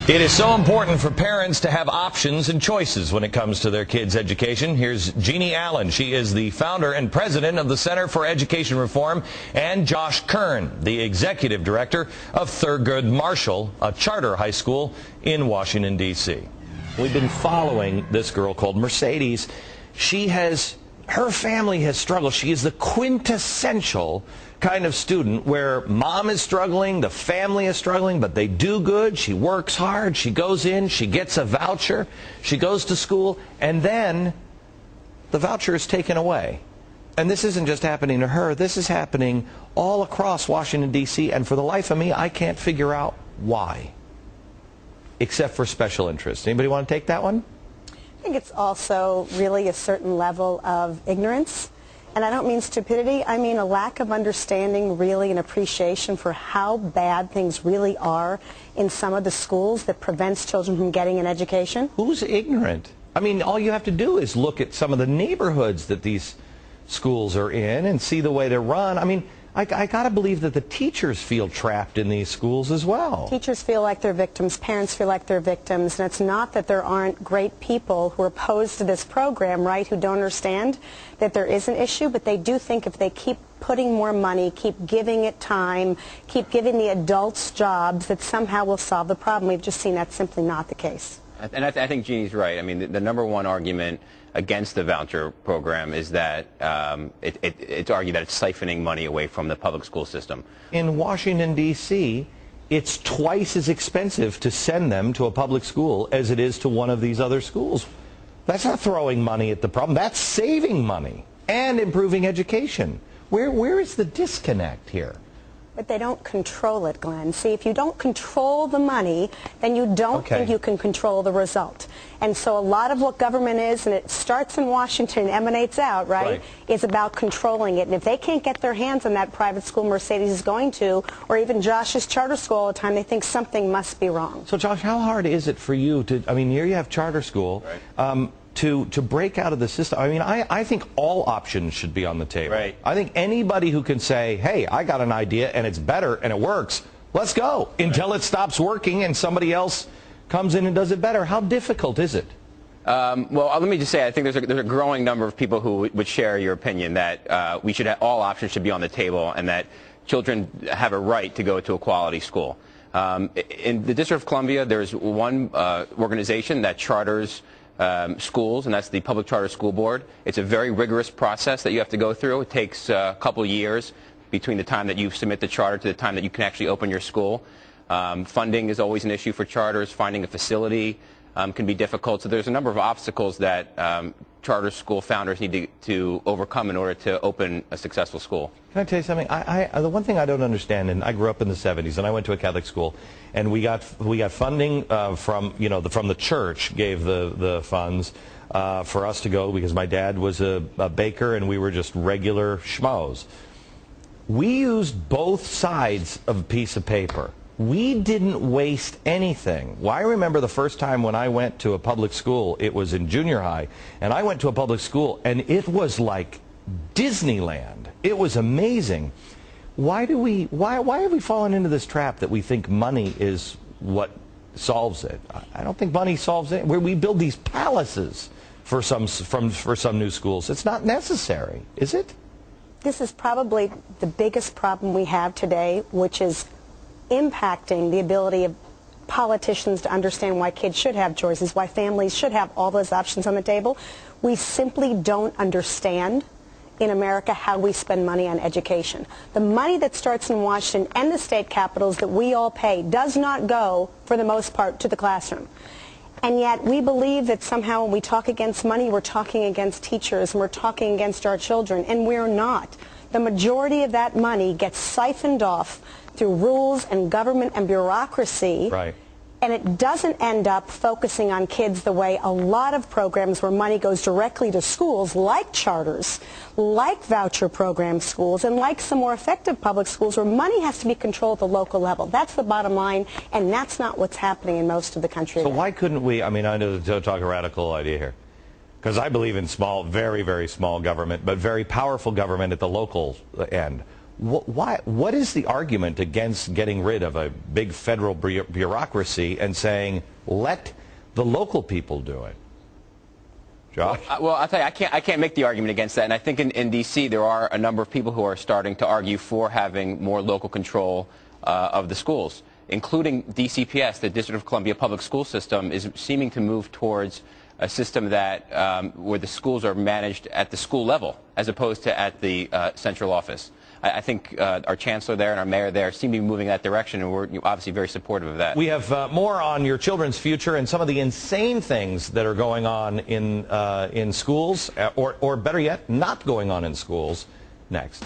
It is so important for parents to have options and choices when it comes to their kids' education. Here's Jeanne Allen. She is the founder and president of the Center for Education Reform, and Josh Kern, the executive director of Thurgood Marshall, a charter high school in Washington, D.C. We've been following this girl called Mercedes. Her family has struggled. She is the quintessential kind of student where mom is struggling, the family is struggling, but they do good. She works hard. She goes in. She gets a voucher. She goes to school, and then the voucher is taken away. And this isn't just happening to her. This is happening all across Washington, D.C., and for the life of me, I can't figure out why, except for special interest. Anybody want to take that one? I think it's also really a certain level of ignorance. And I don't mean stupidity, I mean a lack of understanding, really, and appreciation for how bad things really are in some of the schools that prevents children from getting an education. Who's ignorant? I mean, all you have to do is look at some of the neighborhoods that these schools are in and see the way they're run. I mean, I got to believe that the teachers feel trapped in these schools as well. Teachers feel like they're victims, parents feel like they're victims, and it's not that there aren't great people who are opposed to this program, right, who don't understand that there is an issue, but they do think if they keep putting more money, keep giving it time, keep giving the adults jobs, that somehow will solve the problem. We've just seen that's simply not the case. And I think Jeanne's right. I mean, the number one argument against the voucher program is that it's argued that it's siphoning money away from the public school system. In Washington, D.C., it's twice as expensive to send them to a public school as it is to one of these other schools. That's not throwing money at the problem. That's saving money and improving education. Where is the disconnect here? But they don't control it, Glenn. See, if you don't control the money, then you don't think you can control the result. And so a lot of what government is, and it starts in Washington and emanates out, right, is about controlling it. And if they can't get their hands on that private school Mercedes is going to, or even Josh's charter school all the time, they think something must be wrong. So, Josh, how hard is it for you to, I mean, here you have charter school, to break out of the system? I mean, I think all options should be on the table. Right. I think anybody who can say, hey, I got an idea and it's better and it works, let's go, until it stops working and somebody else comes in and does it better. How difficult is it? Well, let me just say, I think there's a growing number of people who would share your opinion that all options should be on the table and that children have a right to go to a quality school. In the District of Columbia, there's one organization that charters schools, and that's the Public Charter School Board. It's a very rigorous process that you have to go through. It takes a couple years between the time that you submit the charter to the time that you can actually open your school. Funding is always an issue for charters. Finding a facility can be difficult. So there's a number of obstacles that charter school founders need to overcome in order to open a successful school. Can I tell you something? The one thing I don't understand, and I grew up in the 70s, and I went to a Catholic school, and we got funding from the church gave the funds for us to go because my dad was a baker and we were just regular schmoes. We used both sides of a piece of paper. We didn't waste anything. Well, I remember the first time when I went to a public school, it was in junior high, and I went to a public school, and it was like Disneyland. It was amazing. Why have we fallen into this trap that we think money is what solves it? I don't think money solves it. Where we build these palaces for some new schools. It's not necessary, is it? This is probably the biggest problem we have today, which is impacting the ability of politicians to understand why kids should have choices, why families should have all those options on the table. We simply don't understand in America how we spend money on education. The money that starts in Washington and the state capitals that we all pay does not go, for the most part, to the classroom. And yet we believe that somehow when we talk against money, we're talking against teachers and we're talking against our children, and we're not. The majority of that money gets siphoned off through rules and government and bureaucracy. Right. And it doesn't end up focusing on kids the way a lot of programs where money goes directly to schools, like charters, like voucher program schools, and like some more effective public schools where money has to be controlled at the local level. That's the bottom line, and that's not what's happening in most of the country. So why couldn't we, I mean, I know to talk a radical idea here, because I believe in small, very, very small government, but very powerful government at the local end. What is the argument against getting rid of a big federal bureaucracy and saying, let the local people do it? Josh? Well, I'll tell you, I can't make the argument against that. And I think in D.C. there are a number of people who are starting to argue for having more local control of the schools, including DCPS, the District of Columbia Public School System, is seeming to move towards a system that where the schools are managed at the school level as opposed to at the central office. I think our chancellor there and our mayor there seem to be moving in that direction, and we're obviously very supportive of that. We have more on your children's future and some of the insane things that are going on in schools, or better yet, not going on in schools, next.